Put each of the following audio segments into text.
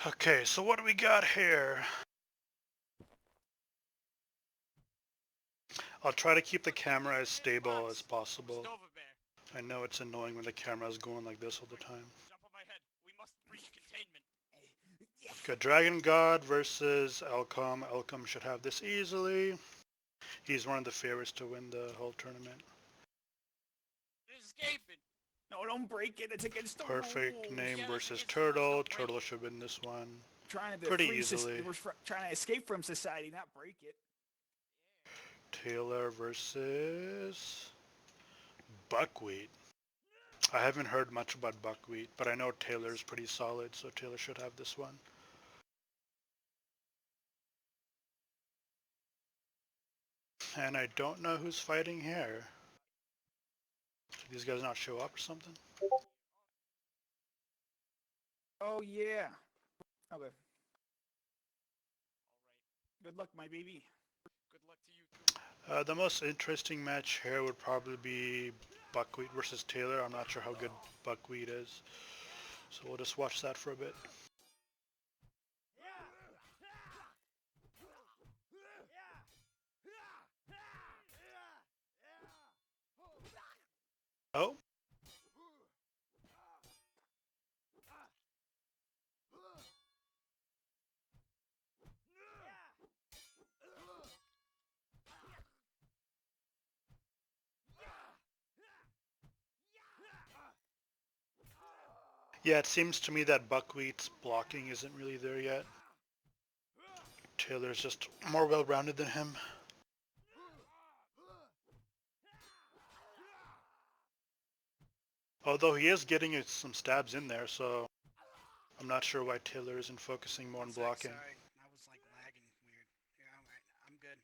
Okay, so what do we got here? I'll try to keep the camera as stable as possible. I know it's annoying when the camera is going like this all the time. Jump on my head. We must breach containment. Got Dragon God versus Elcom. Elcom should have this easily. He's one of the favorites to win the whole tournament. Escaping. No, don't break it. It's against the Perfect rules. name Yeah, that's versus against the rules. Turtle. Don't break Turtle it. should win this one. Trying to Pretty easily. We're trying to escape from society, not break it. Taylor versus Buckwheat. I haven't heard much about Buckwheat, but I know Taylor's pretty solid, so Taylor should have this one. And I don't know who's fighting here. Did these guys not show up or something? Oh yeah. Okay. All right. Good luck, my baby. Good luck to you too. The most interesting match here would probably be Buckwheat versus Taylor. I'm not sure how good Buckwheat is, so we'll just watch that for a bit. Oh, yeah, it seems to me that Buckwheat's blocking isn't really there yet. Taylor's just more well-rounded than him. Although he is getting some stabs in there, so I'm not sure why Taylor isn't focusing more on blocking. Sorry, I was like lagging weird. Yeah, I'm good.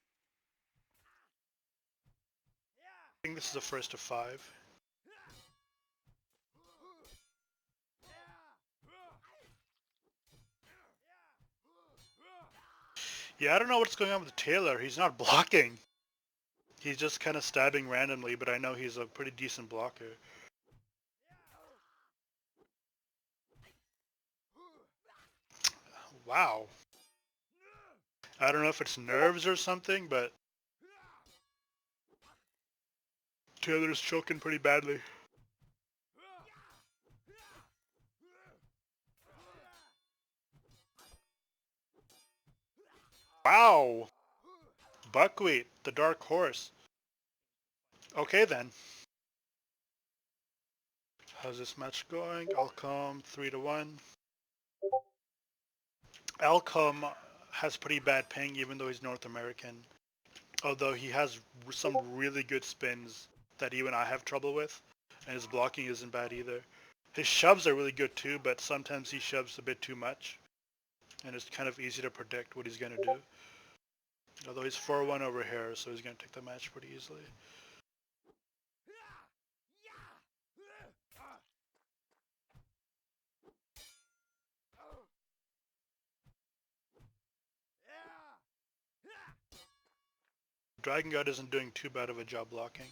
I think this is the first of 5. Yeah, I don't know what's going on with Taylor. He's not blocking. He's just kind of stabbing randomly, but I know he's a pretty decent blocker. Wow. I don't know if it's nerves or something, but Taylor's choking pretty badly. Wow. Buckwheat, the dark horse. Okay then. How's this match going? Alcom 3-1. Alcom has pretty bad ping even though he's North American. Although he has some really good spins that even I have trouble with. And his blocking isn't bad either. His shoves are really good too, but sometimes he shoves a bit too much. And it's kind of easy to predict what he's going to do. Although he's 4-1 over here, so he's going to take the match pretty easily. Dragon God isn't doing too bad of a job blocking.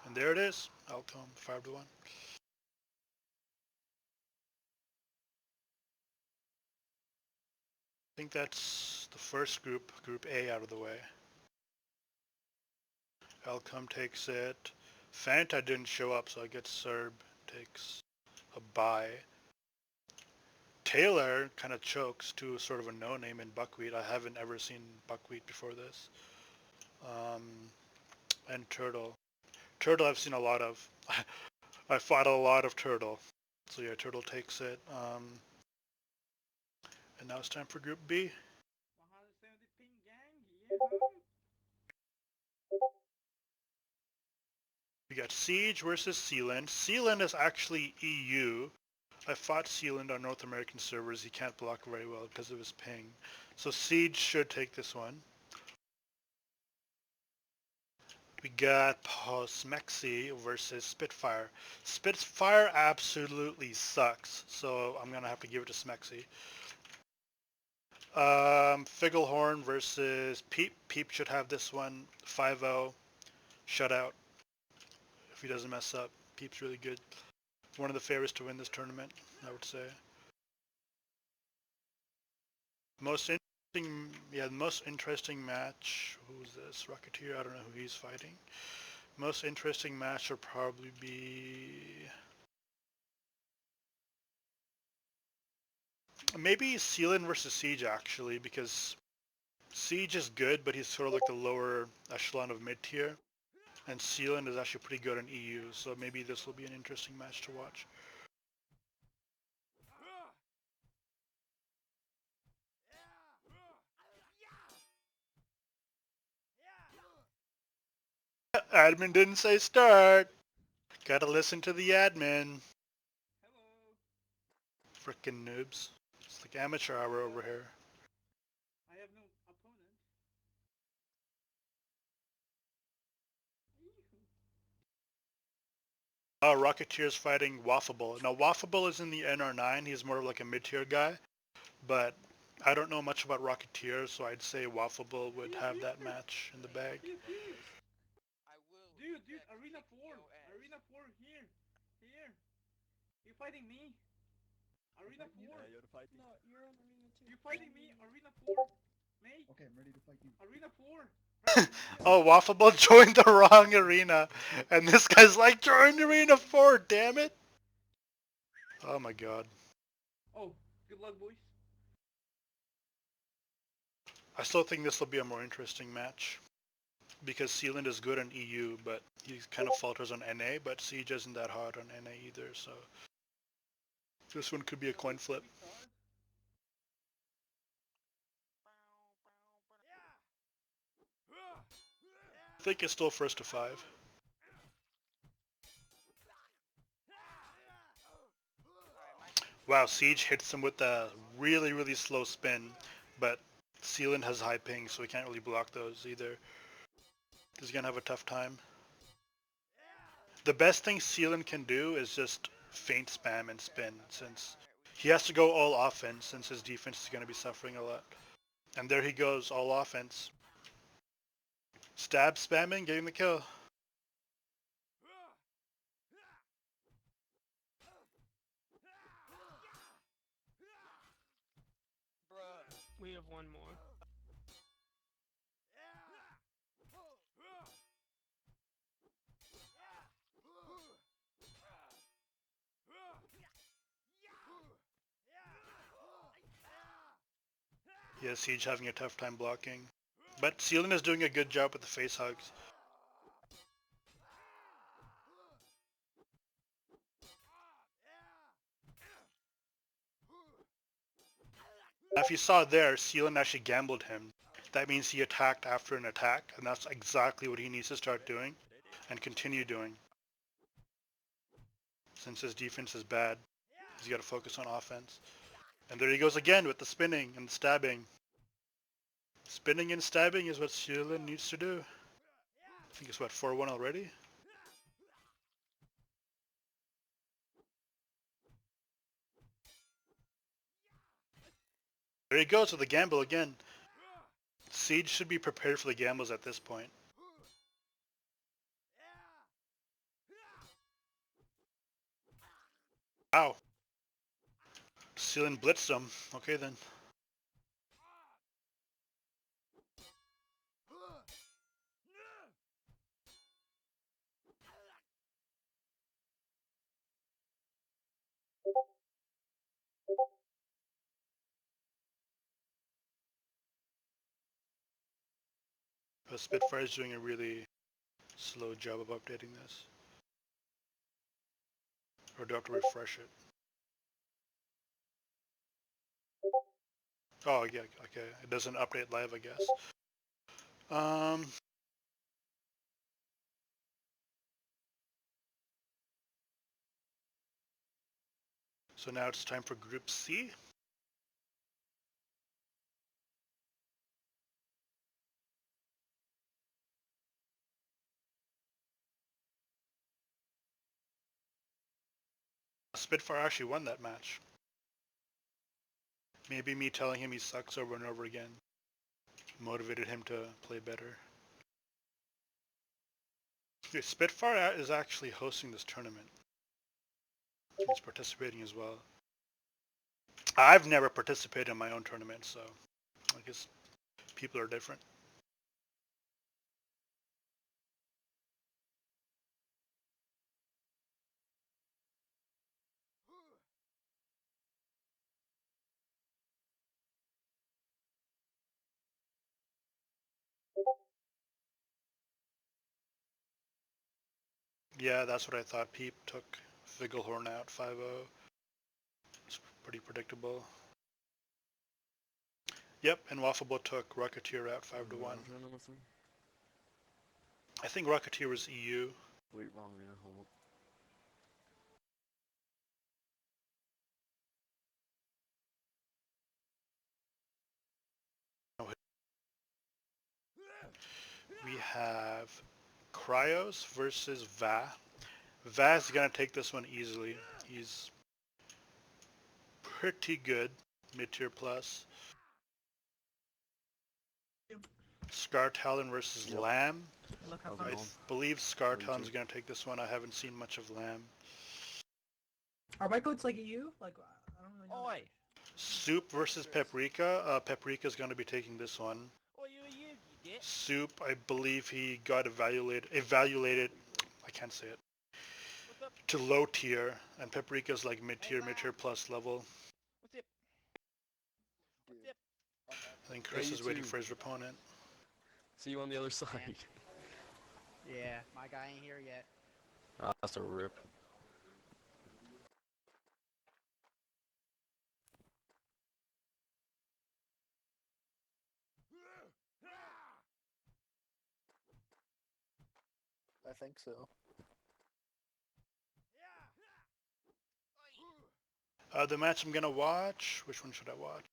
And there it is. Alcom 5-1. I think that's the first group, Group A, out of the way. Alcom takes it. Fanta didn't show up, so I guess Serb takes a bye. Taylor kind of chokes to sort of a no-name in Buckwheat. I haven't ever seen Buckwheat before this. And Turtle. Turtle I've seen a lot of. I fought a lot of Turtle. So yeah, Turtle takes it. And now it's time for Group B. We got Siege versus Sealand. Sealand is actually EU. I fought Sealand on North American servers. He can't block very well because of his ping. So Siege should take this one. We got Smexy versus Spitfire. Spitfire absolutely sucks, so I'm going to have to give it to Smexy. Figglehorn versus Peep. Peep should have this one. 5-0. Shutout. If he doesn't mess up. Peep's really good. one of the favorites to win this tournament, I would say. Most interesting, yeah, the most interesting match. Who's this? Rocketeer. I don't know who he's fighting. Most interesting match would probably be maybe Sealand versus Siege actually, because Siege is good, but he's sort of like the lower echelon of mid tier, and Sealand is actually pretty good in EU. So maybe this will be an interesting match to watch. Admin didn't say start. Gotta listen to the admin. Hello. Frickin' noobs. It's like amateur hour over here. I have no opponent. Oh, Rocketeer's fighting Waffable. Now, Waffable is in the NR9. He's more of like a mid-tier guy. But I don't know much about Rocketeer, so I'd say Waffable would have that match in the bag. I will. Dude, get Arena kick 4. your ass. Arena 4, here. Here. You fighting me? Arena 4. Yeah, you're fighting. No, you're on Arena 2. You fighting me? Arena 4. Mate. Okay, I'm ready to fight you. Arena 4. Oh, Waffable joined the wrong arena. And this guy's like, join Arena 4, damn it. Oh my god. Oh, good luck, boys. I still think this will be a more interesting match. Because Sealand is good in EU, but he kind of falters on NA, but Siege isn't that hard on NA either, so this one could be a coin flip. I think it's still first to 5. Wow, Siege hits him with a really, really slow spin, but Sealand has high ping, so he can't really block those either. He's gonna have a tough time. The best thing Sealand can do is just feint spam and spin, since he has to go all offense since his defense is gonna be suffering a lot. And there he goes, all offense. Stab spamming, getting the kill. Bruh, we have one more. Yeah, Siege having a tough time blocking. But Sealand is doing a good job with the face hugs. Now if you saw there, Sealand actually gambled him. That means he attacked after an attack, and that's exactly what he needs to start doing and continue doing. Since his defense is bad, he's got to focus on offense. And there he goes again with the spinning and the stabbing. Spinning and stabbing is what Sealand needs to do. I think it's what, 4-1 already? There he goes with the gamble again. Siege should be prepared for the gambles at this point. Wow. Sealand blitzed him. Okay then. But Spitfire is doing a really slow job of updating this. Or do I have to refresh it? Oh yeah, okay. It doesn't update live, I guess. So now it's time for Group C. Spitfire actually won that match. Maybe me telling him he sucks over and over again motivated him to play better. Okay, Spitfire is actually hosting this tournament. He's participating as well. I've never participated in my own tournament, so I guess people are different. Yeah, that's what I thought. Peep took Figlehorn out 5-0. It's pretty predictable. Yep, and Waffleboat took Rocketeer out 5-1. I think Rocketeer was EU. Wait, wrong, yeah, hold up. We have Cryos versus Va. Va's gonna take this one easily. He's pretty good, mid-tier plus. Scar Talon versus Yep. Lamb. Look how How's fun. it I going? believe Scar Pretty Talon's cheap. gonna take this one. I haven't seen much of Lamb. Are white coats like EU? Like, I don't really know. Oi! Soup versus Paprika. Paprika's gonna be taking this one. Oi, you git. Soup, I believe he got evaluated, I can't say it, What's up? to low tier, and Paprika's like mid-tier plus level. What's up? What's up? I think Chris you is waiting too. for his opponent. See you on the other side. Yeah, my guy ain't here yet. Ah, that's a rip. I think so. The match I'm gonna watch, which one should I watch?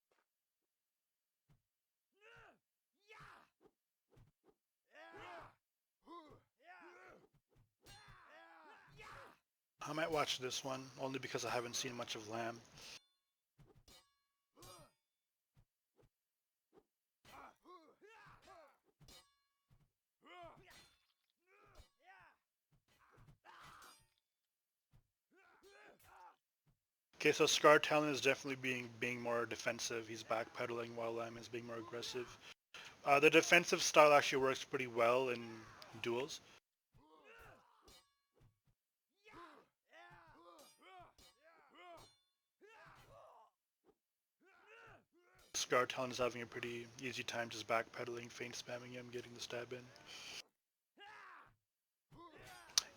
I might watch this one, only because I haven't seen much of Lamb. Okay, so Scar Talon is definitely being more defensive. He's backpedaling while Lamb is being more aggressive. The defensive style actually works pretty well in duels. Scar Talon is having a pretty easy time just backpedaling, feint spamming him, getting the stab in.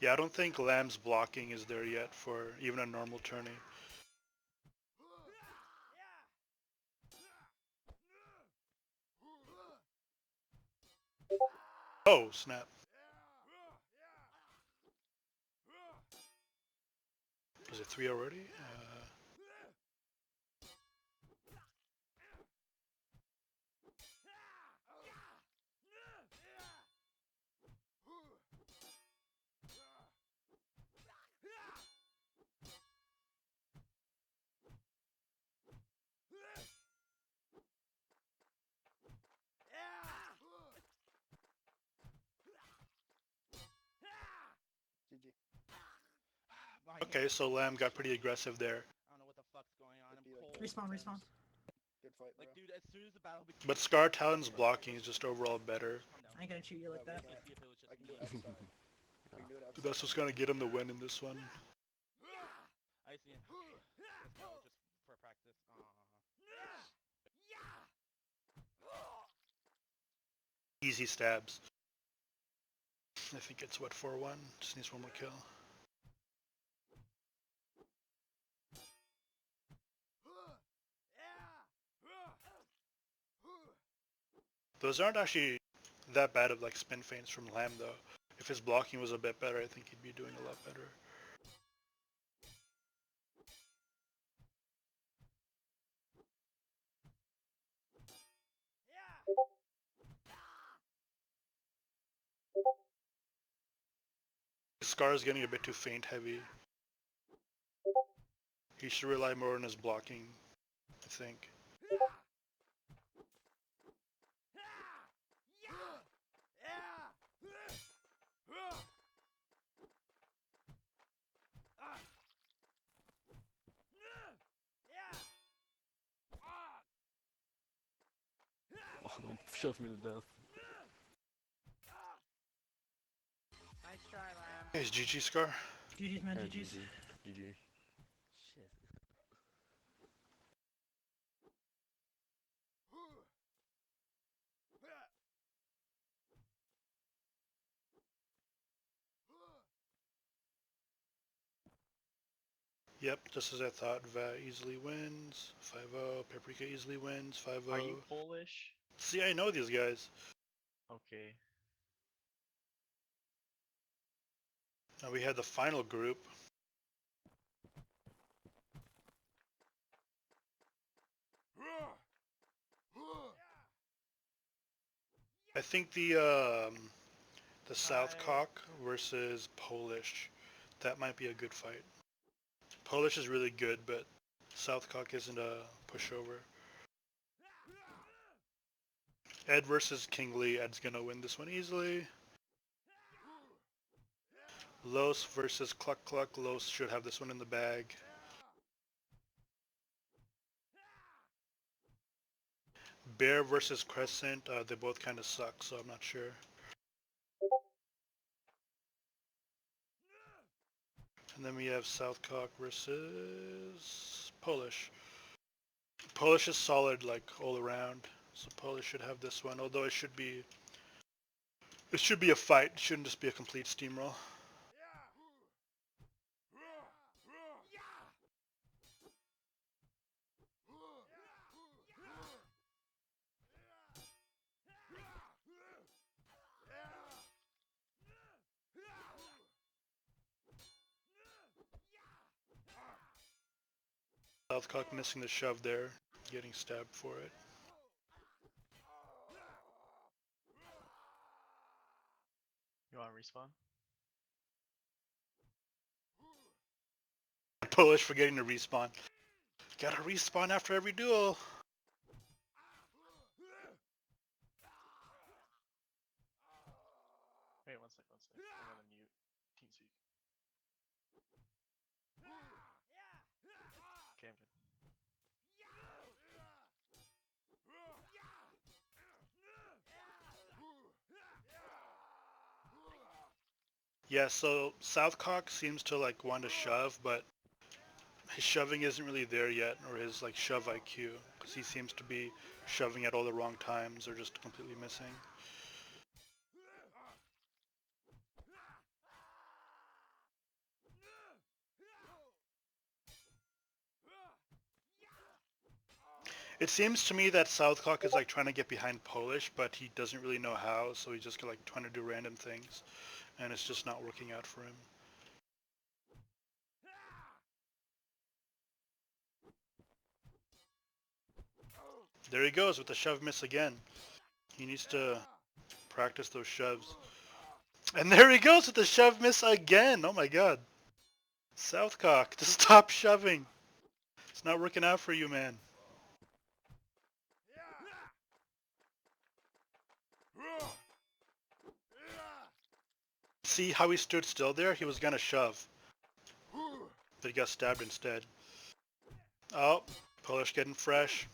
Yeah, I don't think Lamb's blocking is there yet for even a normal tourney. Oh, snap. Is it 3 already? GG. Okay, so Lamb got pretty aggressive there. I don't know what the fuck's going on. I'm Be like- cold. Respawn, respawn. Good fight, bro. Like, dude, as soon as the battle begins. But Scar Talon's blocking is just overall better. Calm down. I ain't gonna shoot you like that. Let's see if it was just I can me. do it outside. We can do it outside. That's what's gonna get him the win in this one. I see him. Let's go, just for practice. Easy stabs. I think it's what, 4-1? Just needs one more kill. Those aren't actually that bad of like spin feints from Lamb though. If his blocking was a bit better, I think he'd be doing a lot better. Scar is getting a bit too feint heavy. He should rely more on his blocking, I think. shoved me to death. Nice try, Lamb. Hey, is GG Scar? GG's, man, Yeah, GG's. GG. GG. Shit. Yep, just as I thought. Va easily wins. 5-0. Paprika easily wins. 5-0. Are you Polish? See, I know these guys. Okay. Now we had the final group. I think the Southcock versus Polish. That might be a good fight. Polish is really good, but Southcock isn't a pushover. Ed versus Kingley. Ed's gonna win this one easily. Los versus Cluck Cluck. Los should have this one in the bag. Bear versus Crescent. They both kind of suck, so I'm not sure. And then we have Southcock versus Polish. Polish is solid, like, all around. So Polish should have this one, although it should be a fight. It shouldn't just be a complete steamroll. Southcock missing the shove there, getting stabbed for it. You want to respawn? Polish forgetting to respawn. Gotta respawn after every duel. Wait, one sec. I'm gonna mute TeamSpeak. Okay, I'm good. Yeah, so Southcock seems to like want to shove, but his shoving isn't really there yet, or his like shove IQ, because he seems to be shoving at all the wrong times or just completely missing. It seems to me that Southcock is like trying to get behind Polish, but he doesn't really know how, so he's just like trying to do random things, and it's just not working out for him. There he goes with the shove miss again. He needs to practice those shoves. And there he goes with the shove miss again. Oh my god. Southcock, just stop shoving. It's not working out for you, man. See how he stood still there? He was gonna shove. But he got stabbed instead. Oh, Polish getting fresh.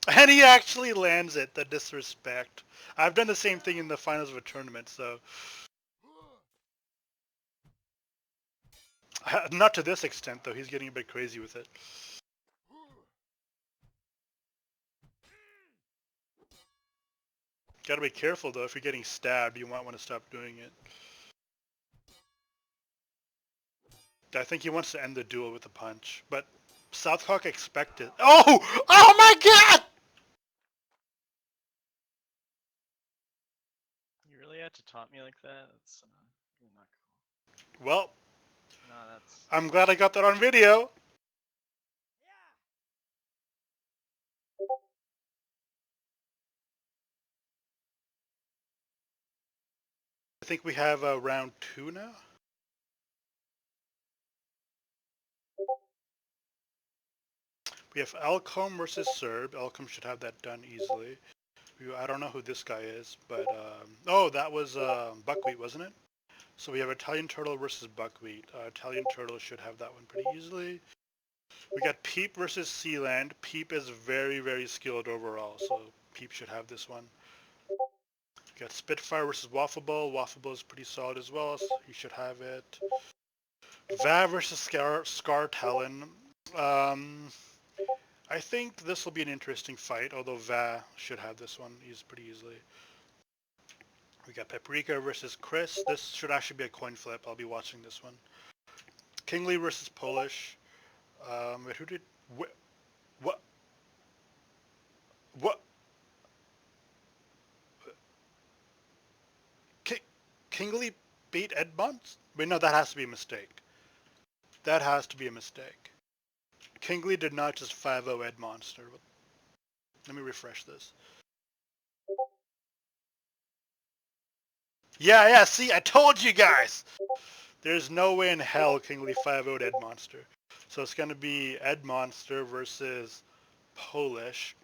And he actually lands it. The disrespect. I've done the same thing in the finals of a tournament, so... Not to this extent, though. He's getting a bit crazy with it. Gotta be careful, though. If you're getting stabbed, you might want to stop doing it. I think he wants to end the duel with a punch, but Southcock expected. Oh! Oh my god! You really had to taunt me like that? That's really not cool. Well, No, that's... I'm glad I got that on video. I think we have round 2 now. We have Alcom versus Serb. Alcom should have that done easily. I don't know who this guy is, but... oh, that was Buckwheat, wasn't it? So we have Italian Turtle versus Buckwheat. Italian Turtle should have that one pretty easily. We got Peep versus Sealand. Peep is very, very skilled overall, so Peep should have this one. Got Spitfire versus Waffle Ball. Waffle Ball is pretty solid as well, so he should have it. Va versus Scar Talon. I think this will be an interesting fight, although Va should have this one pretty easily. We got Paprika versus Chris. This should actually be a coin flip. I'll be watching this one. Kingly versus Polish. Wait, who did... What? What? Kingly beat Edmonds? Wait, no, that has to be a mistake. That has to be a mistake. Kingly did not just 5-0 Ed Monster. Let me refresh this. Yeah, see, I told you guys! There's no way in hell Kingly 5-0'd Ed Monster. So it's going to be Ed Monster versus Polish.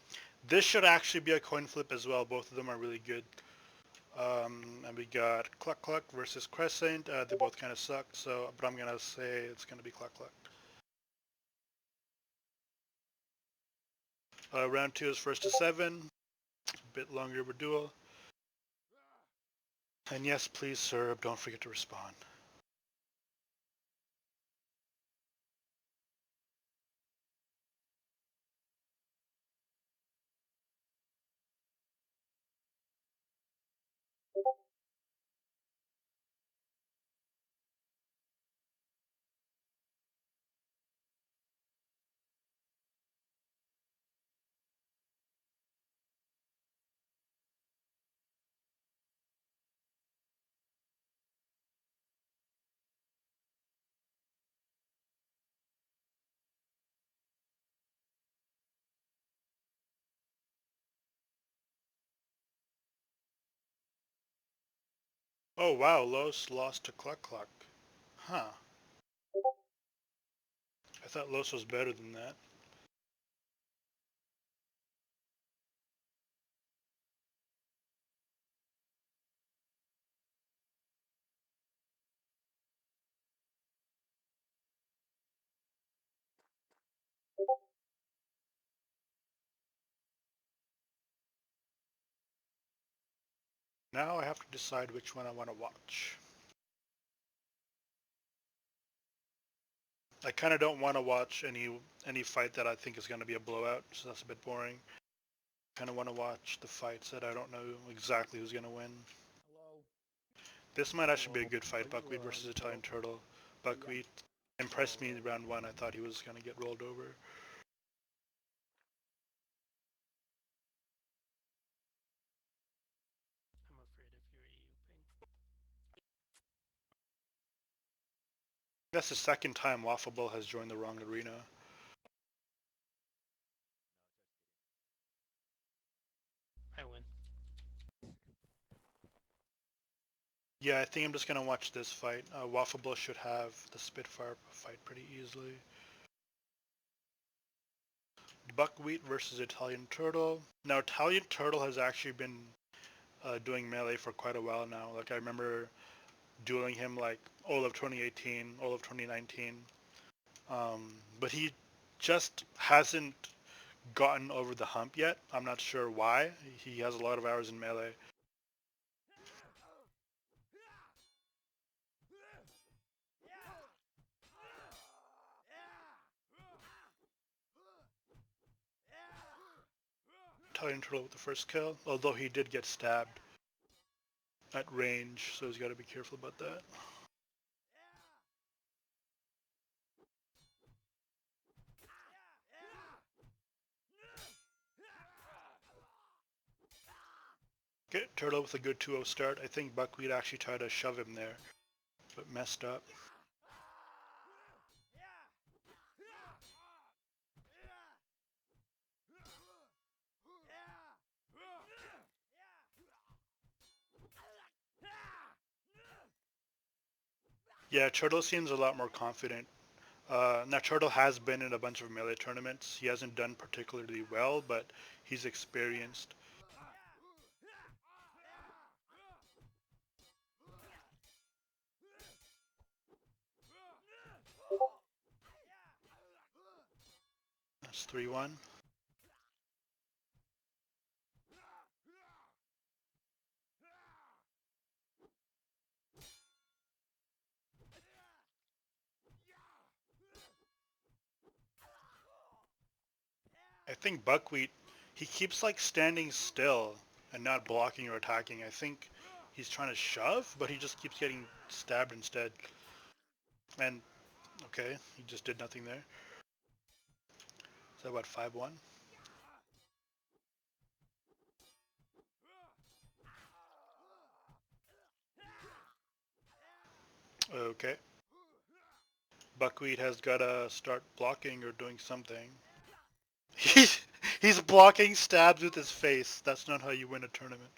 This should actually be a coin flip as well. Both of them are really good. And we got Cluck Cluck versus Crescent. They both kind of suck, but I'm going to say it's going to be Cluck Cluck. Round 2 is 1st to 7. A bit longer of a duel. And yes, please, sir, don't forget to respond. Oh wow, Los lost to Cluck Cluck. Huh. I thought Los was better than that. Now I have to decide which one I want to watch. I kind of don't want to watch any fight that I think is going to be a blowout, so that's a bit boring. I kind of want to watch the fights that I don't know exactly who's going to win. Hello. This might actually be a good Are fight, you, Buckwheat versus Italian Nicole? Turtle. Buckwheat impressed me in round 1. I thought he was going to get rolled over. I'm afraid of your EU ping. That's the second time Waffle Ball has joined the wrong arena. I win. Yeah, I think I'm just going to watch this fight. Waffle Ball should have the Spitfire fight pretty easily. Buckwheat versus Italian Turtle. Now, Italian Turtle has actually been doing melee for quite a while now. Like, I remember dueling him like all of 2018, all of 2019. But he just hasn't gotten over the hump yet. I'm not sure why. He has a lot of hours in melee. Italian Turtle with the first kill, although he did get stabbed at range, so he's got to be careful about that. Okay, Turtle with a good 2-0 start. I think Buckwheat actually tried to shove him there, but messed up. Yeah, Turtle seems a lot more confident. Now, Turtle has been in a bunch of melee tournaments. He hasn't done particularly well, but he's experienced. That's 3-1. I think Buckwheat, he keeps like standing still and not blocking or attacking. I think he's trying to shove, but he just keeps getting stabbed instead. And okay, he just did nothing there. So what, 5-1? Okay. Buckwheat has got to start blocking or doing something. He's, he's blocking stabs with his face. That's not how you win a tournament.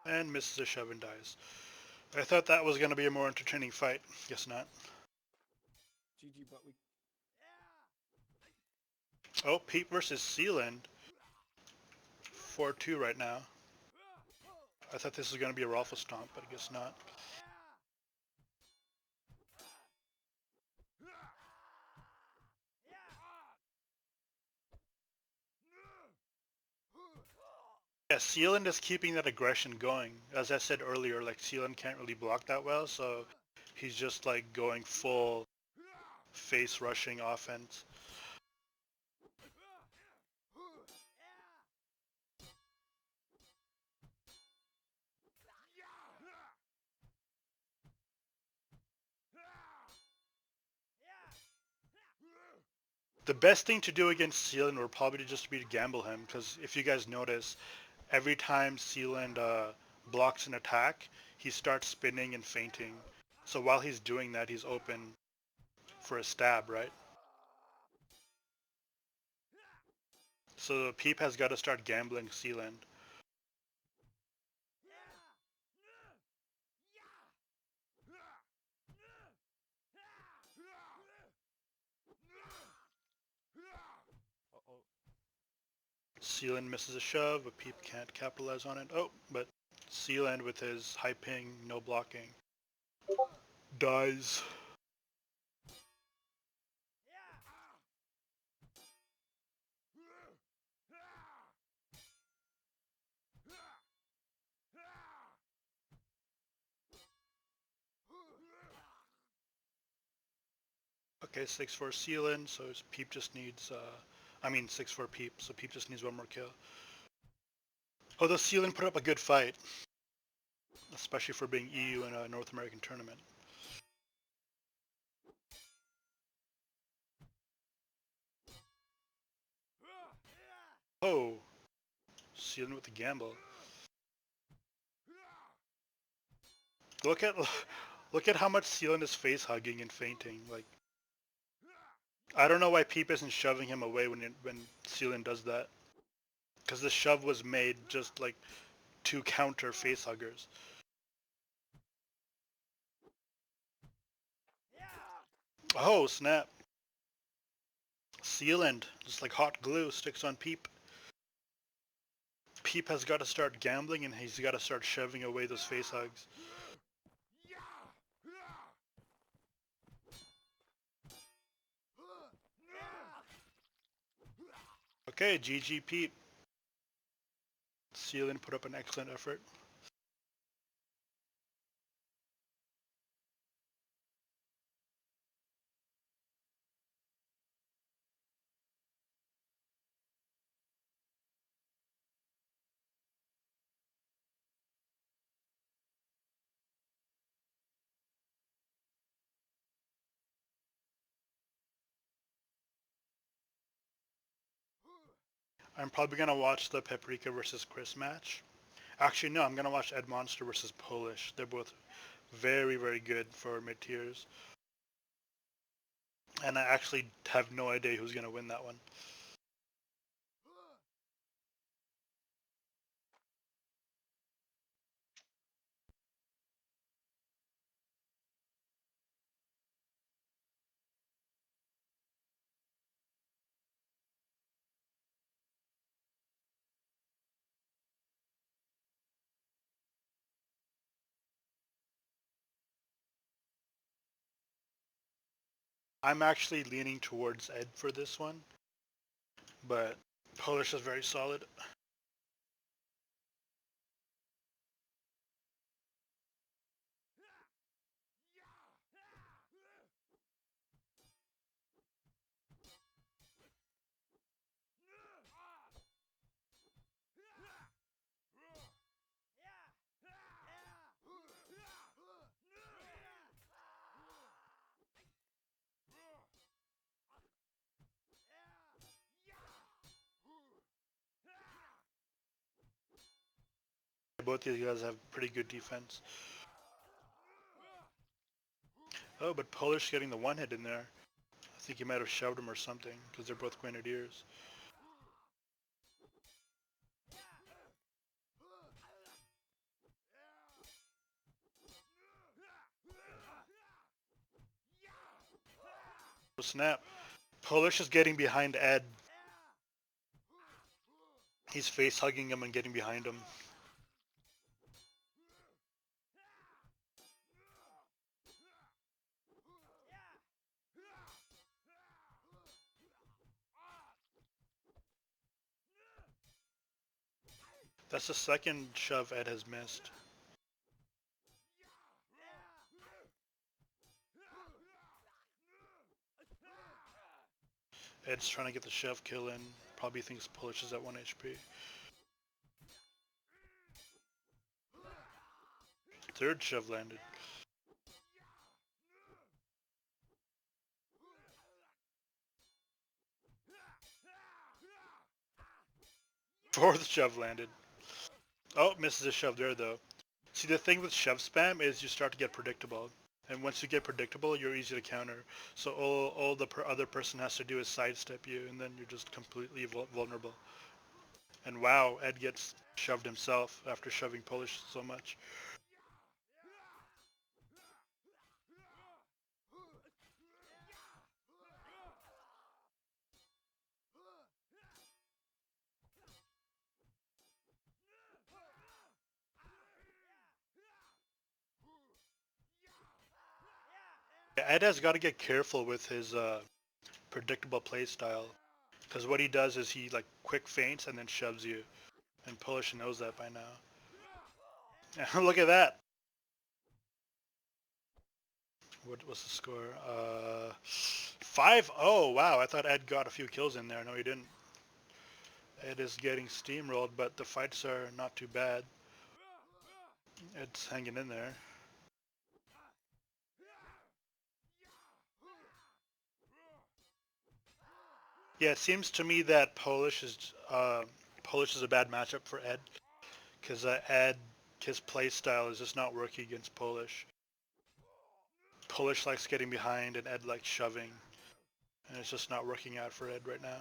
And misses a shove and dies. I thought that was going to be a more entertaining fight. Guess not. GG, but we. Oh, Pete versus Sealand. 4-2 right now. I thought this was going to be a Raffle Stomp, but I guess not. Yeah, Sealand is keeping that aggression going. As I said earlier, like Sealand can't really block that well, so he's just like going full face rushing offense. The best thing to do against Sealand would probably just be to gamble him, because if you guys notice, every time Sealand blocks an attack, he starts spinning and fainting. So while he's doing that, he's open for a stab, right? So Peep has got to start gambling Sealand. Uh-oh. Sealand misses a shove, but Peep can't capitalize on it. Oh, but Sealand with his high ping, no blocking, dies. Okay, 6-4 Sealand, so Peep just needs, 6-4 Peep, so Peep just needs one more kill. Although Sealand put up a good fight, especially for being EU in a North American tournament. Oh, Sealand with the gamble. Look at look at how much Sealand is face hugging and fainting. Like, I don't know why Peep isn't shoving him away when Sealand does that. Because the shove was made just like to counter face huggers. Oh snap! Sealand, just like hot glue, sticks on Peep. Peep has got to start gambling and he's got to start shoving away those face hugs. Okay, GG Peep. Sealand put up an excellent effort. I'm probably gonna watch the Paprika versus Chris match. Actually, no, I'm gonna watch Ed Monster versus Polish. They're both very, very good for mid tiers. And I actually have no idea who's gonna win that one. I'm actually leaning towards Ed for this one, but Polish is very solid. Both these guys have pretty good defense. Oh, but Polish getting the one hit in there. I think he might have shoved him or something because they're both grenadiers. Oh, snap. Polish is getting behind Ed. He's face hugging him and getting behind him. That's the second shove Ed has missed. Ed's trying to get the shove kill in. Probably thinks Polish is at 1 HP. Third shove landed. Fourth shove landed. Oh, misses a shove there though. See, the thing with shove spam is you start to get predictable. And once you get predictable, you're easy to counter. So all the other person has to do is sidestep you, and then you're just completely vulnerable. And wow, Ed gets shoved himself after shoving Polish so much. Ed has got to get careful with his predictable play style, because what he does is he like quick feints and then shoves you, and Polish knows that by now. Look at that. What's the score? 5-0. Wow, I thought Ed got a few kills in there. No, he didn't. Ed is getting steamrolled, but the fights are not too bad. Ed's hanging in there. Yeah, it seems to me that Polish is a bad matchup for Ed, because Ed, his play style is just not working against Polish. Polish likes getting behind and Ed likes shoving, and it's just not working out for Ed right now.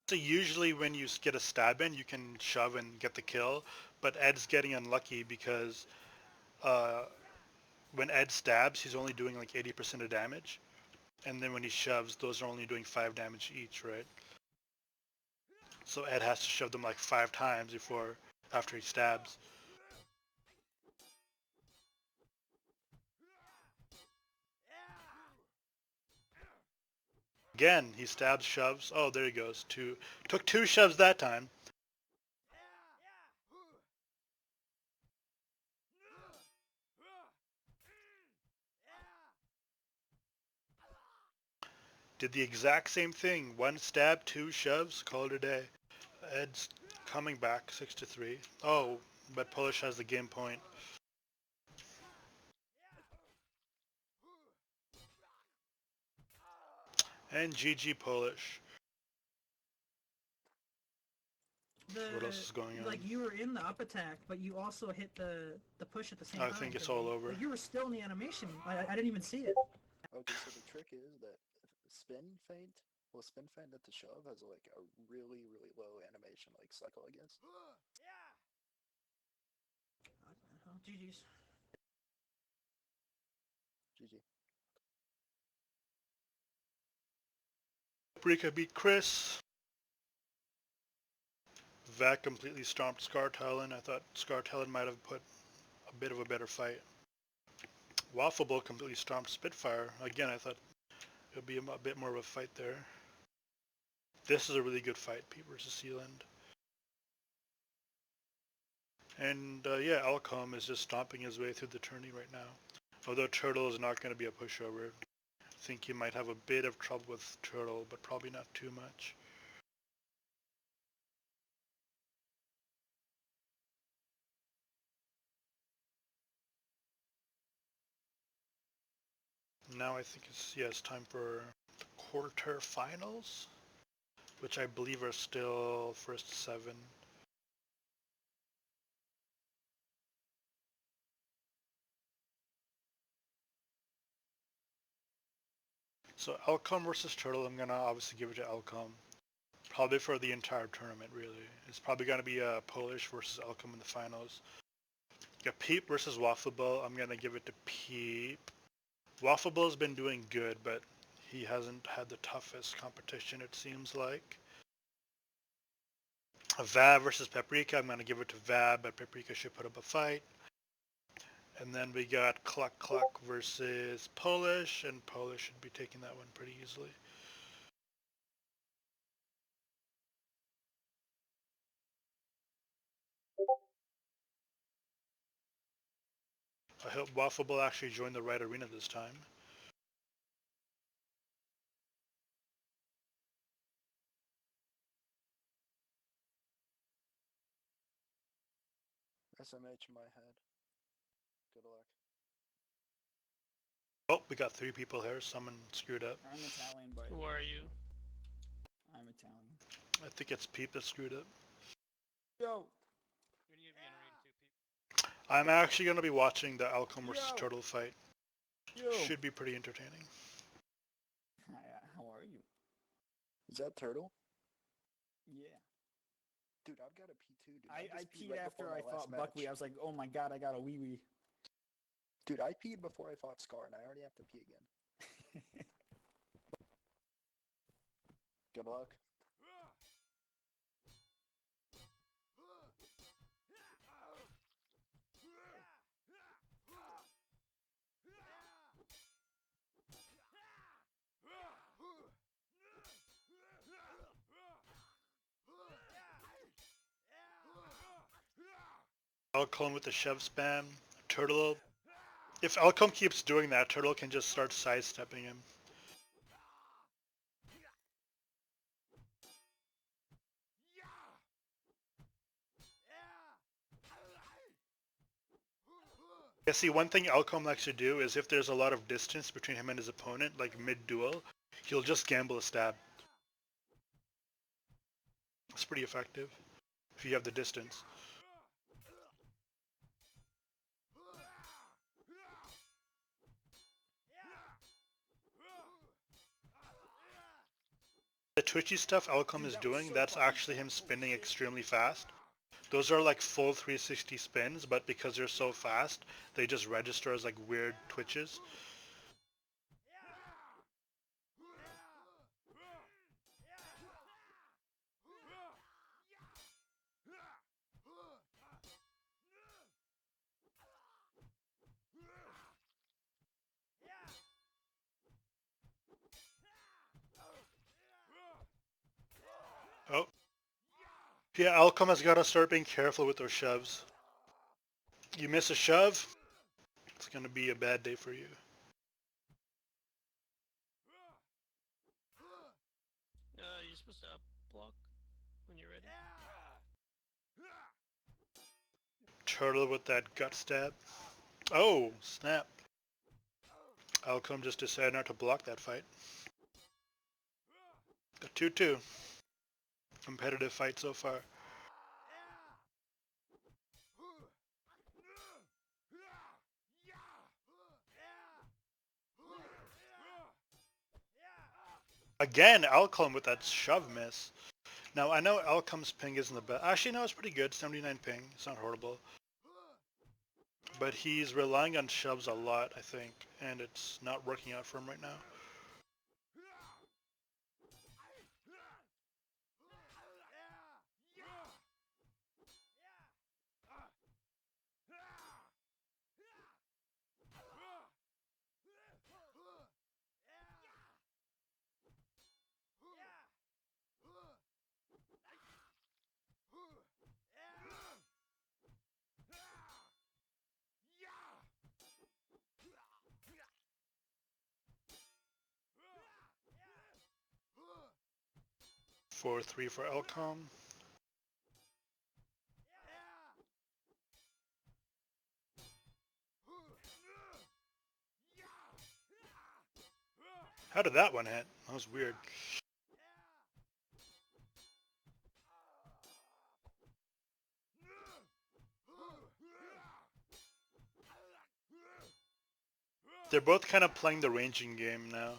So usually when you get a stab in, you can shove and get the kill, but Ed's getting unlucky because uh, when Ed stabs, he's only doing like 80% of damage, and then when he shoves, those are only doing 5 damage each, right? So Ed has to shove them like 5 times after he stabs. Again, he stabs, shoves. Oh, there he goes. Took 2 shoves that time. Did the exact same thing. 1 stab, 2 shoves, call it a day. Ed's coming back 6-3. Oh, but Polish has the game point. And GG Polish. What else is going on? Like you were in the up attack, but you also hit the push at the same time. I think it's all over. Like you were still in the animation. I didn't even see it. Okay, so the trick is that spin feint at the shove has like a really, really low animation like cycle, I guess. Oh, GG's. GG. Brika beat Chris. Vac completely stomped Scartalon. I thought Scartalon might have put a bit of a better fight. Wafflebowl completely stomped Spitfire. Again, I thought it would be a bit more of a fight there. This is a really good fight, Pete versus Sealand. And yeah, Alcom is just stomping his way through the tourney right now. Although Turtle is not going to be a pushover. I think he might have a bit of trouble with Turtle, but probably not too much. now I think it's time for the quarterfinals, which I believe are still first 7. So Elcom versus Turtle, I'm gonna obviously give it to Elcom. Probably for the entire tournament, really. It's probably gonna be Polish versus Elcom in the finals. Peep versus Waffleball, I'm gonna give it to Peep. Waffleball's been doing good, but he hasn't had the toughest competition, it seems like. Vab versus Paprika, I'm gonna give it to Vab, but Paprika should put up a fight. And then we got Cluck Cluck versus Polish, and Polish should be taking that one pretty easily. I hope Waffleball actually joined the right arena this time. SMH in my head. Good luck. Oh, we got 3 people here. Someone screwed up. I'm Italian, but Who are you? I'm Italian. I think it's Peep that screwed up. Yo! You're gonna be in raid 2, Pete. I'm actually going to be watching the Alcom versus Yo! Turtle fight. Yo! Should be pretty entertaining. How are you? Is that Turtle? Yeah. Dude, I've got a P2, dude. I just peed right after before I my last fought Buckwheat. I match. was like, oh my god, I got a wee-wee. Dude, I peed before I fought Scar, and I already have to pee again. Good luck. Alcom with the shove spam. Turtle. If Alcom keeps doing that, Turtle can just start sidestepping him. Yeah, see, one thing Alcom likes to do is if there's a lot of distance between him and his opponent, like mid-duel, he'll just gamble a stab. It's pretty effective if you have the distance. The twitchy stuff Alcom is doing, that's actually him spinning extremely fast. Those are like full 360 spins, but because they're so fast, they just register as like weird twitches. Oh. Yeah, Alcom has got to start being careful with those shoves. You miss a shove, it's going to be a bad day for you. You're supposed to up block when you're ready. Turtle with that gut stab. Oh, snap. Alcom just decided not to block that fight. A 2-2. Competitive fight so far. Again, Alcom with that shove miss. Now, I know Alcom's ping isn't the best. Actually, no, it's pretty good. 79 ping. It's not horrible. But he's relying on shoves a lot, I think. And it's not working out for him right now. Four, 3 for Alcom. How did that one hit? That was weird. They're both kind of playing the ranging game now.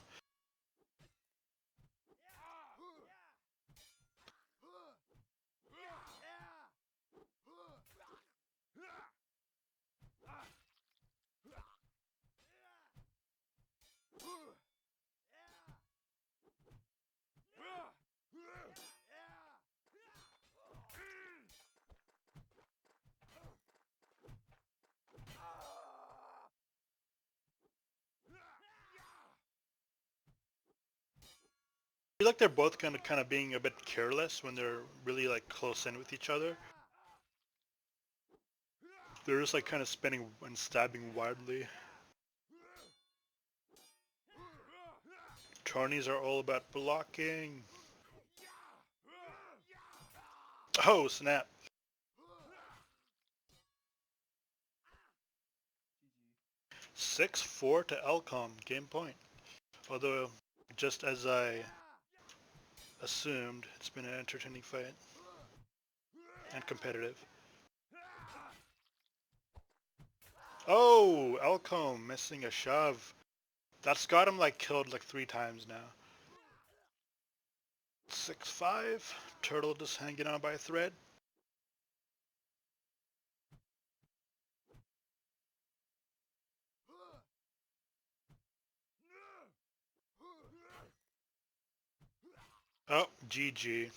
I feel like they're both kind of being a bit careless when they're really like close in with each other. They're just like kind of spinning and stabbing wildly. Tourneys are all about blocking. Oh snap! 6-4 to Elcom, game point. Although, just as I assumed, it's been an entertaining fight and competitive. Oh, Elcom missing a shove. That's got him like killed like 3 times now. 6-5. Turtle just hanging on by a thread. Oh, GG. GG,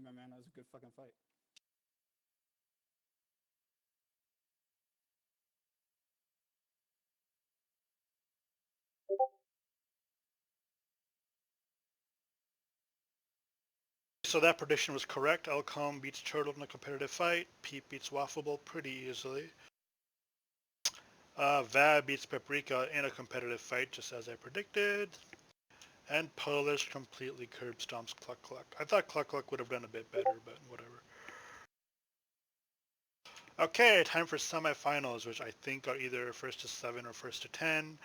my man. That was a good fucking fight. So that prediction was correct. Elcom beats Turtle in a competitive fight. Pete beats Waffable pretty easily. Vab beats Paprika in a competitive fight, just as I predicted. And Polish completely curb stomps Cluck Cluck. I thought Cluck Cluck would have done a bit better, but whatever. Okay, time for semifinals, which I think are either first to 7 or first to 10.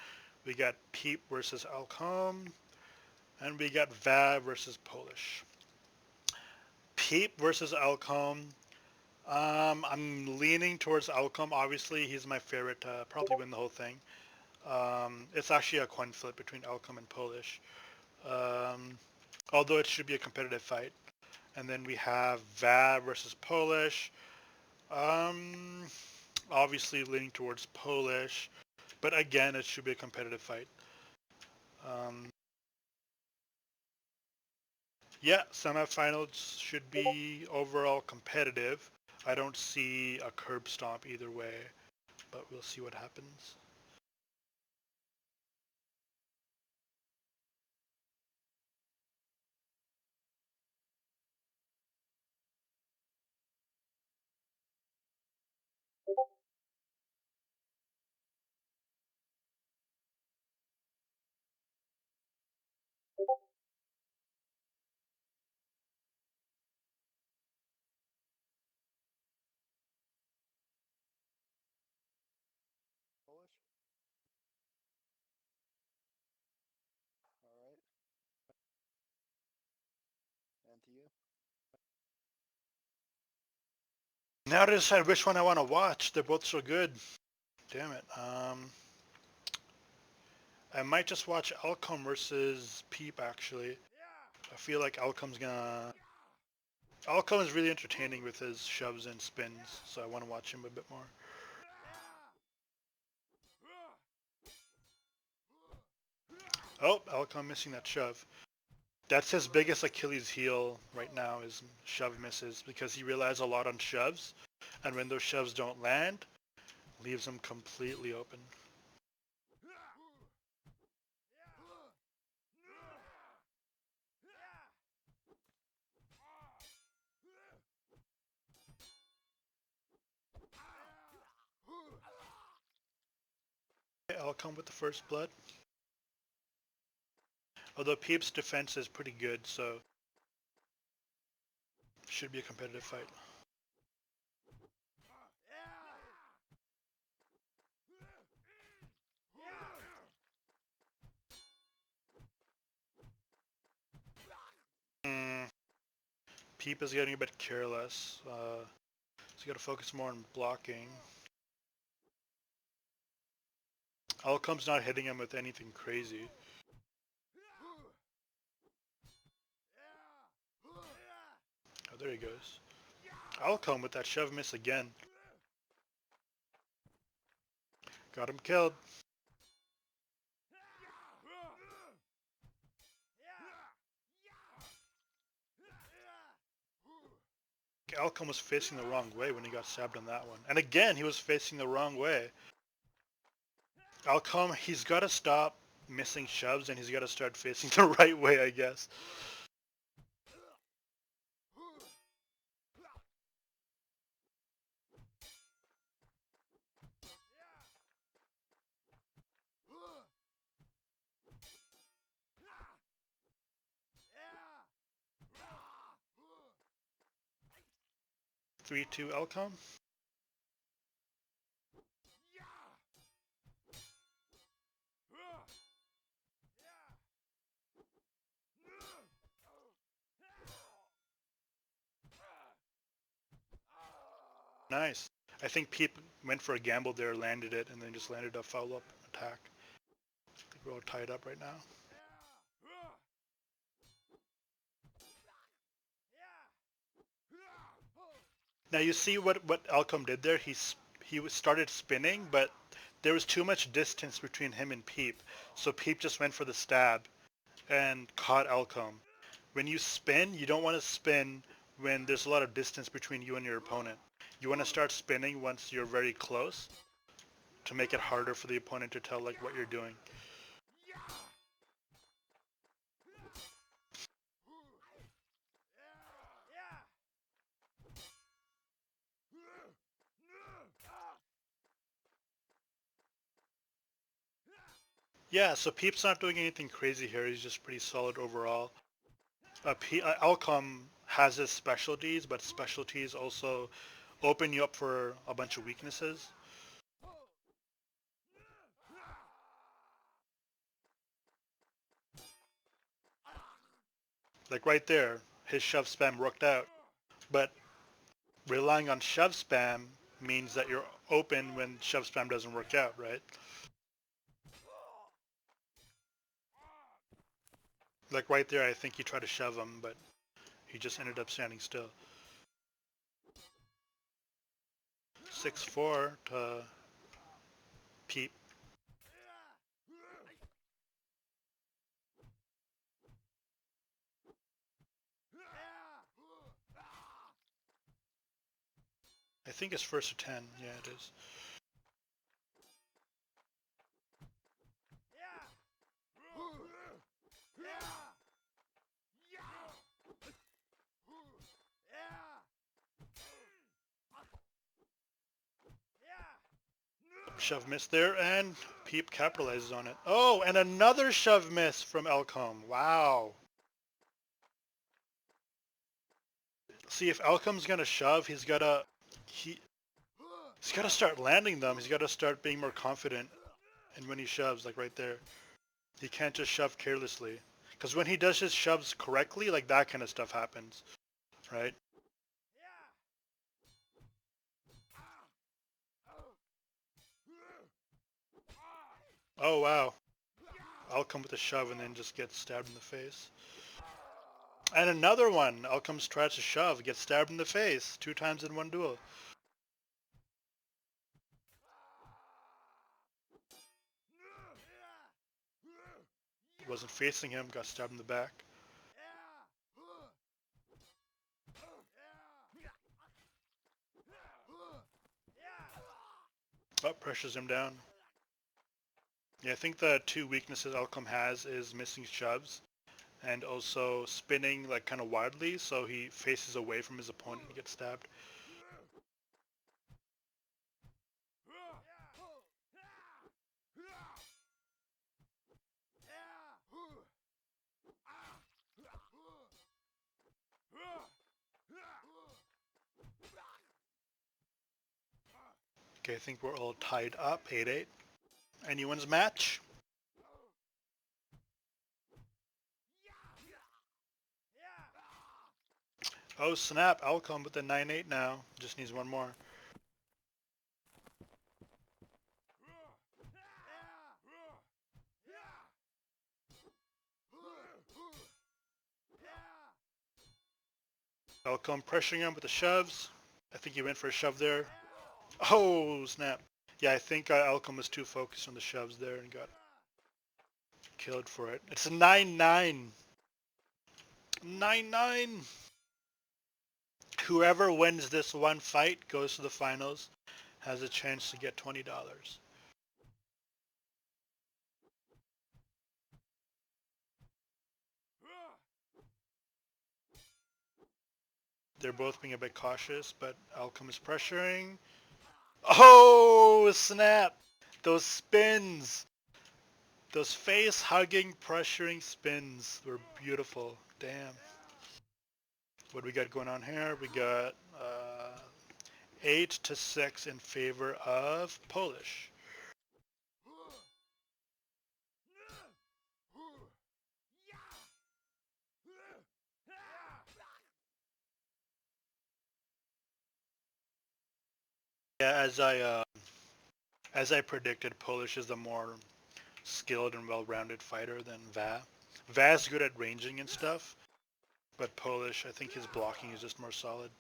We got Peep versus Alcom, and we got Vab versus Polish. Peep versus Alcom. I'm leaning towards Alcom. Obviously, he's my favorite to probably win the whole thing. It's actually a coin flip between Alcom and Polish. Although it should be a competitive fight. And then we have Vab versus Polish. Um, Obviously leaning towards Polish, but again, it should be a competitive fight. Yeah, semifinals should be overall competitive. I don't see a curb stomp either way, but we'll see what happens. Polish? Alright. And to you? Now to decide which one I want to watch. They're both so good. Damn it. I might just watch Alcom versus Peep actually. I feel like Alcom's gonna. Alcom is really entertaining with his shoves and spins, so I want to watch him a bit more. Oh, Alcom missing that shove. That's his biggest Achilles heel right now is shove misses because he relies a lot on shoves, and when those shoves don't land, leaves him completely open. Alcom with the first blood. Although Peep's defense is pretty good, so should be a competitive fight. Peep is getting a bit careless. So you got to focus more on blocking. Alcom's not hitting him with anything crazy. Oh, there he goes. Alcom with that shove miss again. Got him killed. Alcom was facing the wrong way when he got stabbed on that one. And again, he was facing the wrong way. Alcom, he's got to stop missing shoves and he's got to start facing the right way, I guess. Three, two, Alcom. Nice. I think Peep went for a gamble there, landed it, and then just landed a follow-up attack. I think we're all tied up right now. Now you see what Alcom did there? He started spinning, but there was too much distance between him and Peep. So Peep just went for the stab and caught Alcom. When you spin, you don't want to spin when there's a lot of distance between you and your opponent. You want to start spinning once you're very close to make it harder for the opponent to tell like what you're doing. Yeah, so Peep's not doing anything crazy here. He's just pretty solid overall. Alcom has his specialties, but specialties also open you up for a bunch of weaknesses. Like right there, his shove spam worked out. But relying on shove spam means that you're open when shove spam doesn't work out, right? Like right there, I think he tried to shove him, but he just ended up standing still. 6-4 to Peep. I think it's first to 10. Yeah, it is. Shove miss there, and Peep capitalizes on it. Oh, and another shove miss from Alcom. Wow. See, if Alcom's gonna shove, he's gotta start landing them. He's gotta start being more confident. And when he shoves, like right there, he can't just shove carelessly. Because when he does his shoves correctly, like that kind of stuff happens, right? Oh wow. Alcom with a shove and then just gets stabbed in the face. And another one. Alcom's tries to shove, gets stabbed in the face 2 times in one duel. Wasn't facing him, got stabbed in the back. Oh, pressures him down. Yeah, I think the 2 weaknesses Alcom has is missing shoves and also spinning like kind of wildly, so he faces away from his opponent and gets stabbed. Okay, I think we're all tied up, 8-8. Anyone's match? Oh snap, Alcom with the 9-8 now. Just needs one more. Alcom pressuring him with the shoves. I think he went for a shove there. Oh snap. Yeah, I think Alcom was too focused on the shoves there and got killed for it. It's a 9-9. 9-9. Whoever wins this one fight goes to the finals, has a chance to get $20. They're both being a bit cautious, but Alcom is pressuring. Oh, snap! Those spins! Those face-hugging, pressuring spins were beautiful. Damn. What do we got going on here? We got 8-6 in favor of Polish. Yeah, as I predicted, Polish is the more skilled and well-rounded fighter than Va. Va's good at ranging and stuff, but Polish, I think his blocking is just more solid.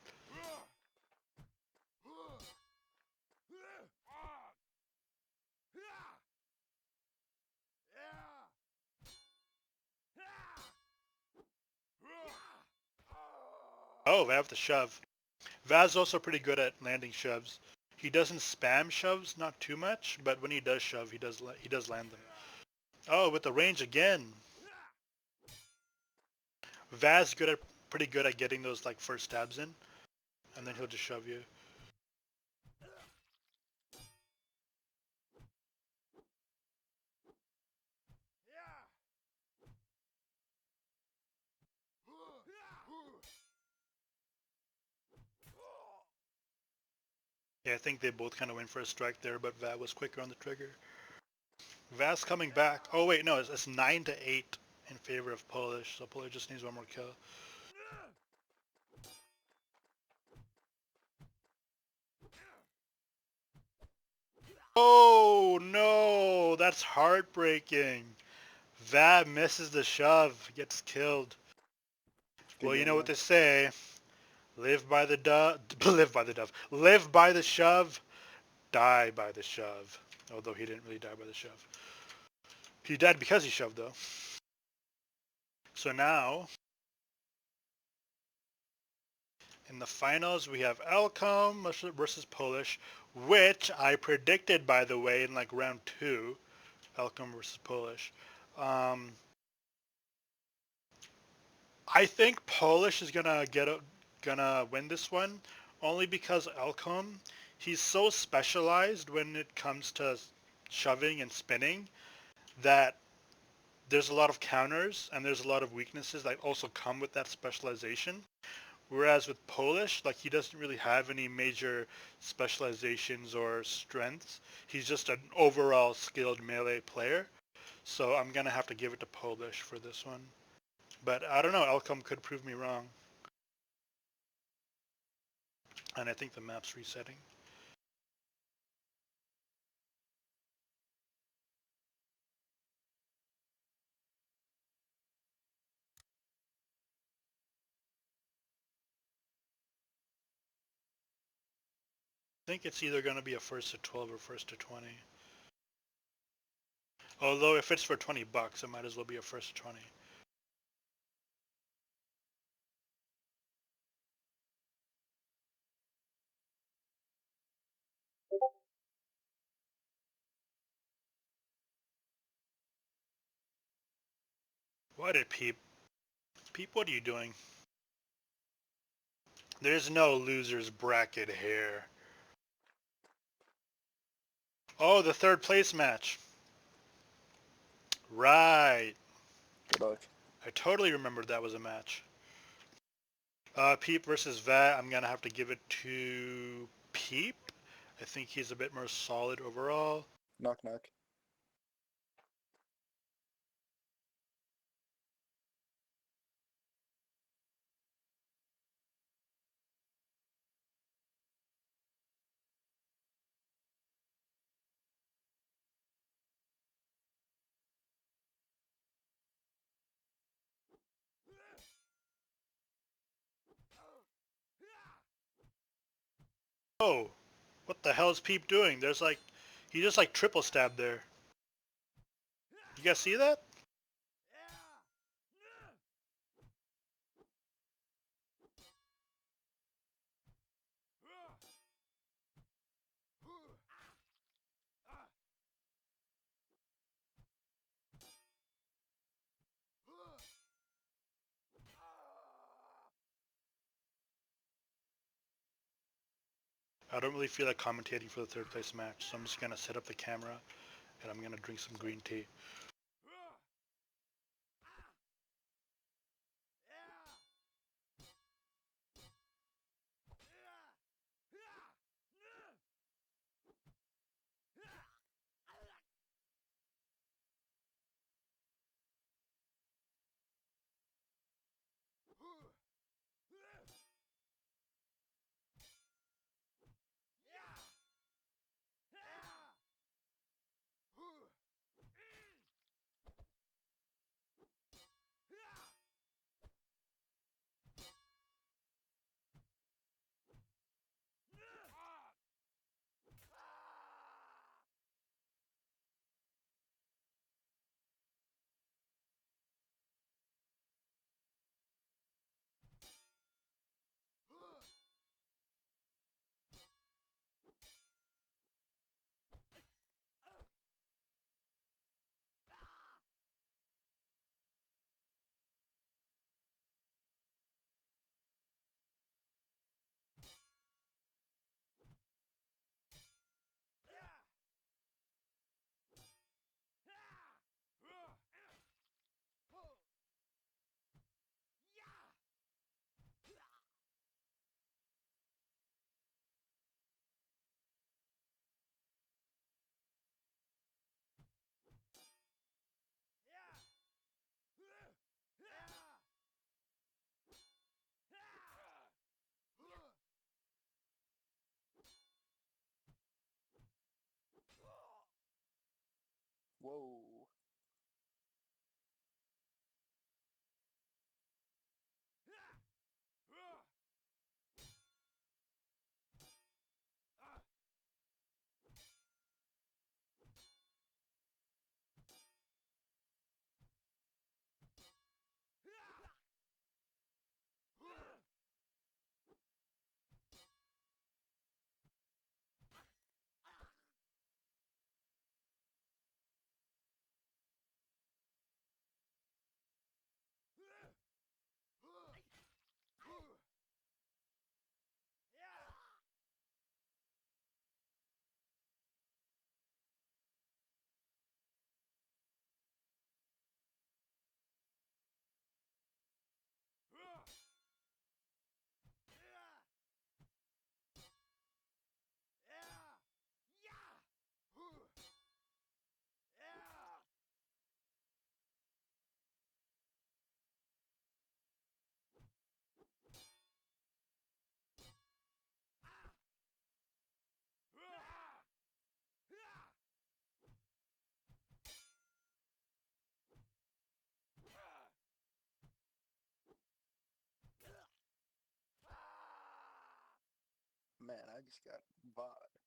Oh, Va with the shove. Va's also pretty good at landing shoves. He doesn't spam shoves, not too much, but when he does shove, he does land them. Oh, with the range again. Vaz pretty good at getting those like first stabs in, and then he'll just shove you. Yeah, I think they both kind of went for a strike there, but Vaz was quicker on the trigger. Vaz coming back. Oh wait, no, it's 9-8 in favor of Polish, so Polish just needs one more kill. Oh no, that's heartbreaking. Va misses the shove, gets killed. Good Well, you game, know what though. they say. Live by the dove. Live by the dove. Live by the shove. Die by the shove. Although he didn't really die by the shove. He died because he shoved, though. So now, in the finals, we have Alcom versus Polish, which I predicted, by the way, in like round 2. Alcom versus Polish. I think Polish is gonna win this one, only because Alcom, he's so specialized when it comes to shoving and spinning that there's a lot of counters and there's a lot of weaknesses that also come with that specialization. Whereas with Polish, like he doesn't really have any major specializations or strengths. He's just an overall skilled melee player. So I'm gonna have to give it to Polish for this one. But I don't know, Alcom could prove me wrong. And I think the map's resetting. I think it's either going to be a first to 12 or first to 20. Although if it's for 20 bucks, it might as well be a first to 20. What did Peep? Peep, what are you doing? There's no loser's bracket here. Oh, the third place match. Right. Good luck. I totally remembered that was a match. Peep versus Vat. I'm going to have to give it to Peep. I think he's a bit more solid overall. Knock knock. Oh, what the hell is Peep doing? There's like, he just like triple stabbed there. You guys see that? I don't really feel like commentating for the third place match, so I'm just gonna set up the camera and I'm gonna drink some green tea. Whoa. Man, I just got VOD.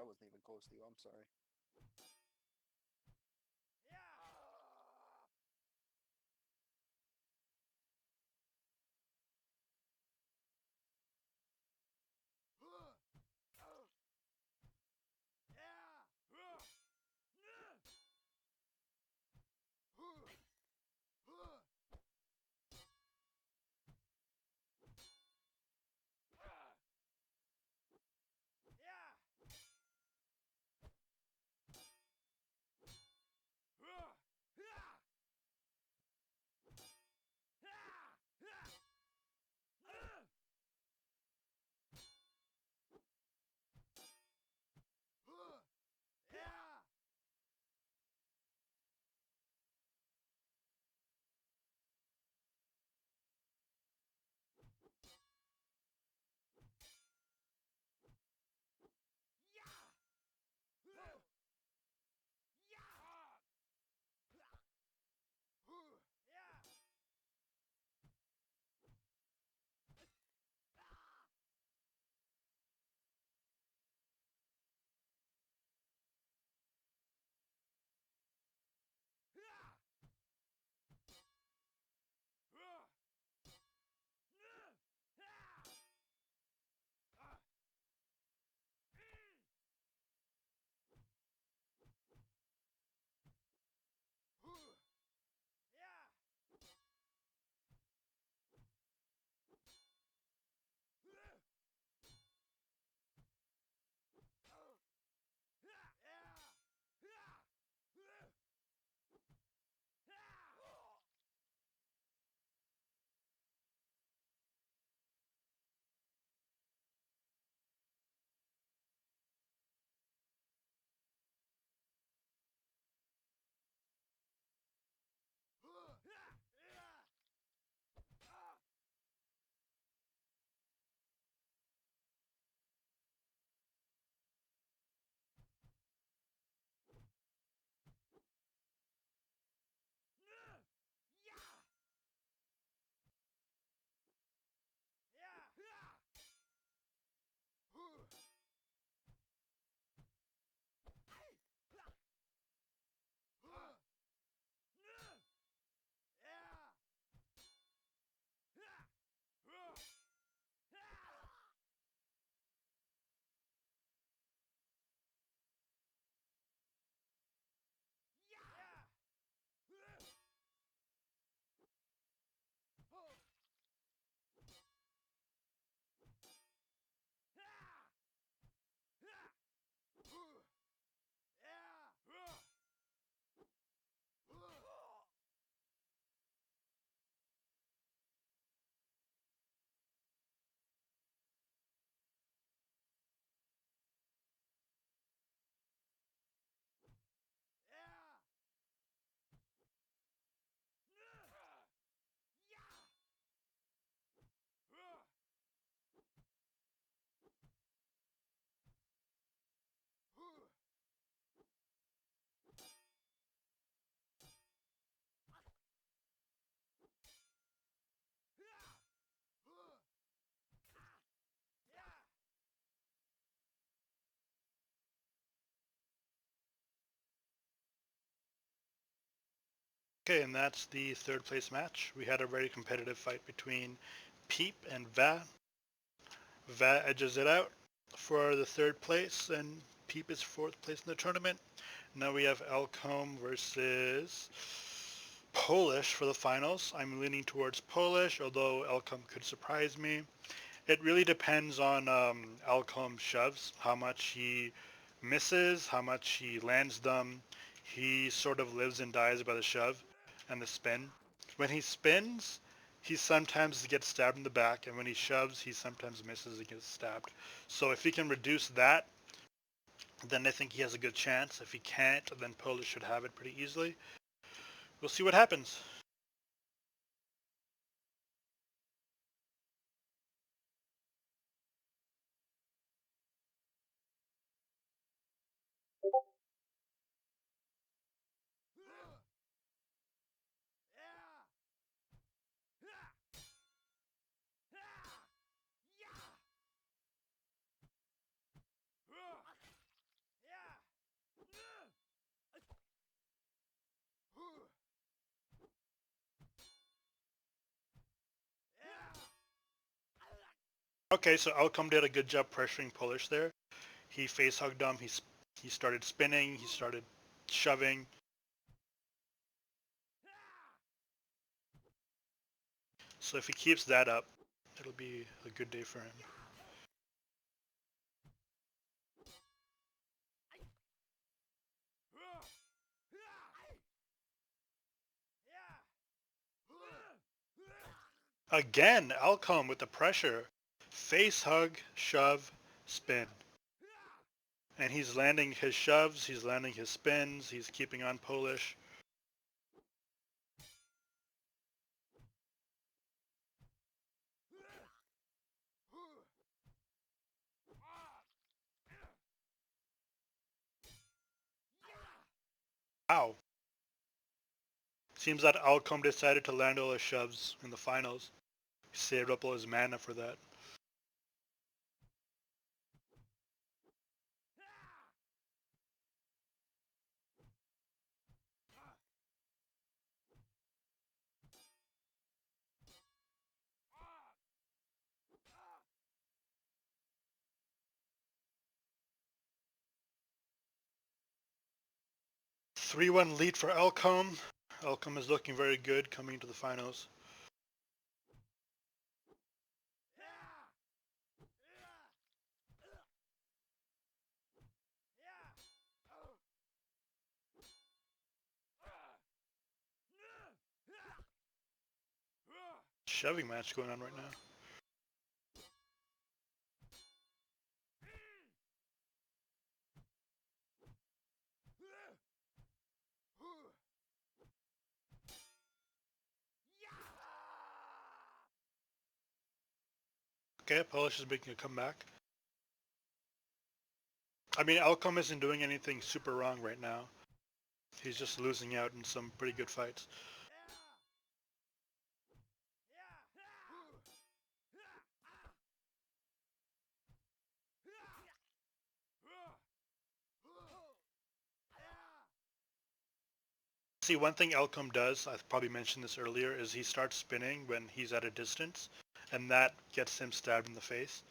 I wasn't even close to you, I'm sorry. Okay, and that's the third place match. We had a very competitive fight between Peep and Va. Va edges it out for the third place, and Peep is fourth place in the tournament. Now we have Elcombe versus Polish for the finals. I'm leaning towards Polish, although Elcombe could surprise me. It really depends on Elcombe's shoves, how much he misses, how much he lands them. He sort of lives and dies by the shove and the spin. When he spins, he sometimes gets stabbed in the back, and when he shoves, he sometimes misses and gets stabbed. So if he can reduce that, then I think he has a good chance. If he can't, then Polish should have it pretty easily. We'll see what happens. Okay, so Elcombe did a good job pressuring Polish there. He face hugged him. He started spinning. He started shoving. So if he keeps that up, it'll be a good day for him. Again, Elcombe with the pressure. Face hug, shove, spin. And he's landing his shoves, he's landing his spins, he's keeping on Polish. Wow. Seems that Elcombe decided to land all his shoves in the finals. He saved up all his mana for that. Three-one lead for Elcombe. Elcombe is looking very good coming into the finals. Shoving match going on right now. Okay, Polish is making a comeback. I mean, Elcombe isn't doing anything super wrong right now. He's just losing out in some pretty good fights. See, one thing Elcombe does, I probably mentioned this earlier, is he starts spinning when he's at a distance, and that gets him stabbed in the face.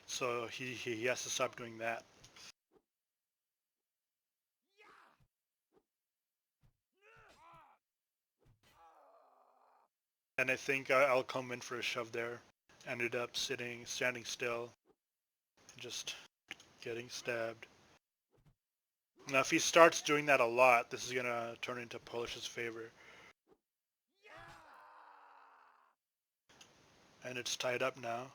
So he has to stop doing that. And I think Elcombe went for a shove there, ended up standing still, just getting stabbed. Now, if he starts doing that a lot, this is gonna turn into Polish's favor. And it's tied up now.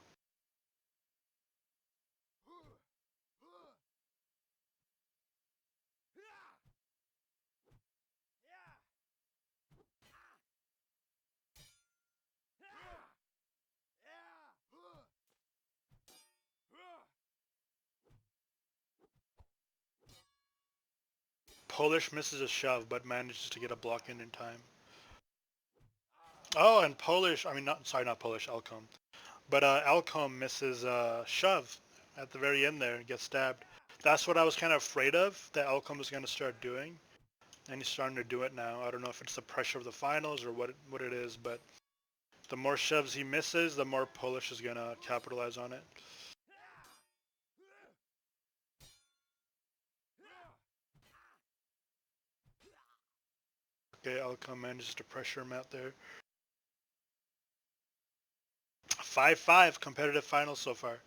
Polish misses a shove, but manages to get a block in time. Oh, and Polish, I mean, not Polish, Elcombe. But Elcombe misses a shove at the very end there and gets stabbed. That's what I was kind of afraid of, that Elcombe was going to start doing. and he's starting to do it now. I don't know if it's the pressure of the finals or what it is, but the more shoves he misses, the more Polish is gonna capitalize on it. Okay, Alcom manages to pressure him out there. 5-5 competitive finals so far.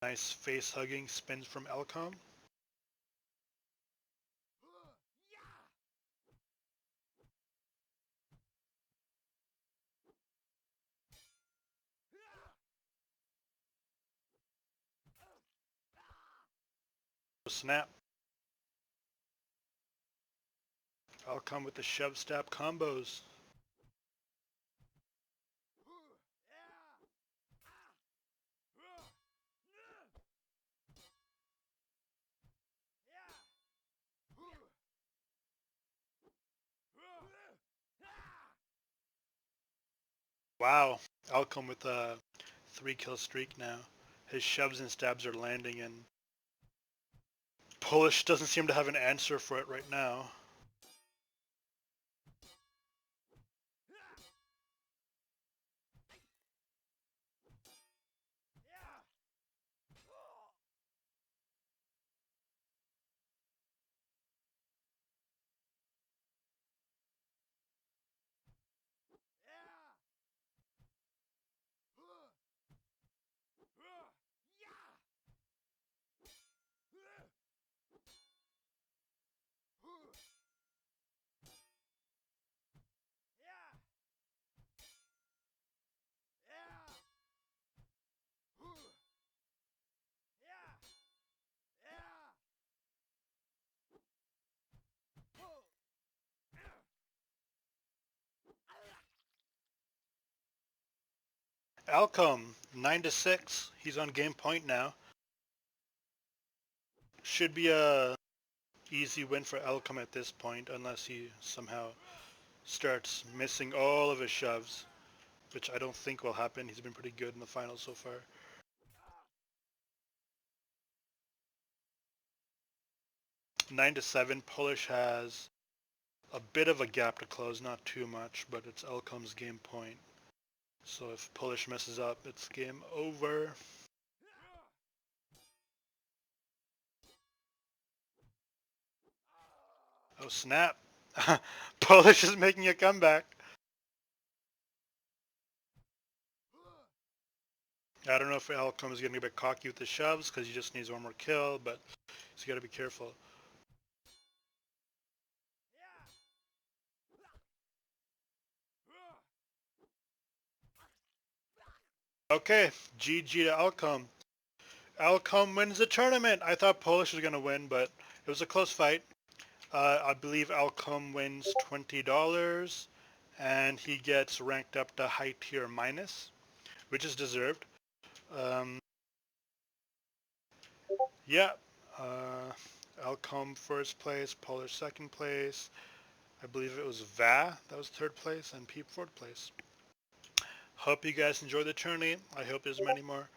Nice face hugging spins from Alcom. Snap. Alcom with the shove stab combos. Wow, Alcom with a 3-kill streak now. His shoves and stabs are landing, and Polish doesn't seem to have an answer for it right now. Alcom 9-6. He's on game point now. Should be a easy win for Alcom at this point, unless he somehow starts missing all of his shoves, which I don't think will happen. He's been pretty good in the finals so far. 9-7. Polish has a bit of a gap to close, not too much, but it's Alcom's game point. So if Polish messes up, it's game over. Oh snap! Polish is making a comeback. I don't know if Alcom is getting a bit cocky with the shoves because he just needs one more kill, but he's got to be careful. Okay, GG to Alcom. Alcom wins the tournament. I thought Polish was going to win, but it was a close fight. I believe Alcom wins $20, and he gets ranked up to high tier minus, which is deserved. Um, yeah, Alcom first place, Polish second place. I believe it was Va that was third place, and Peep fourth place. Hope you guys enjoyed the tourney. I hope there's many more.